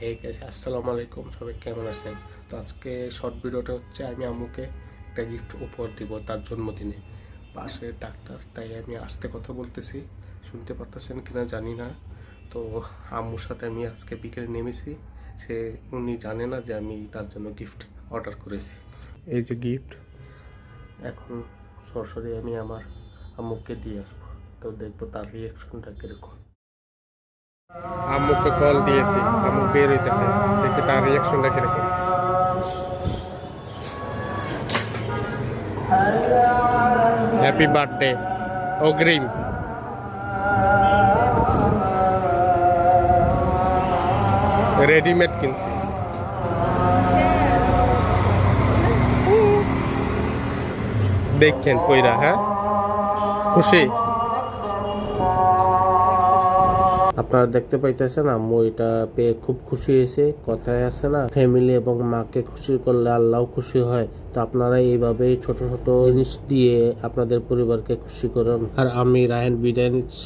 Hey guys, আসসালামু আলাইকুম। সবাই কেমন আছেন? তো আজকে শর্ট ভিডিওটা হচ্ছে আমি আম্মুকে একটা গিফট উপহার দিব তার জন্মদিনে। পাশে ডাক্তার, তাই আমি আস্তে কথা বলতেছি, শুনতে পারতেছেন কিনা জানি না। তো আম্মুর সাথে আমি আজকে বিকেলে নেমেছি, উনি জানে না যে আমি তার জন্য গিফট অর্ডার করেছি। এই যে গিফট, এখন সরাসরি আমি আমার আম্মুকে দিয়ে আসবো। তো দেখবো তার রিয়াকশনটা কিরকম। আম্মুকে কল দিয়েছি, আম্মু বের হইতেছে, দেখি তার রিয়াকশনটা কিরকম। হ্যাপি বার্থডে অগ্রিম। রেডিমেড কিনছি। দেখছেন পয়রা, হ্যাঁ খুশি? আপনারা দেখতে পাইতেছেন আম্মু এটা পেয়ে খুব খুশি হয়েছে। কথায় আছে না, ফ্যামিলি এবং মাকে খুশি করলে আল্লাহ খুশি হয়। তো আপনারা এইভাবেই ছোট ছোট জিনিস দিয়ে আপনাদের পরিবারকে খুশি করুন। আর আমি রায়হান বিদায় নিচ্ছি।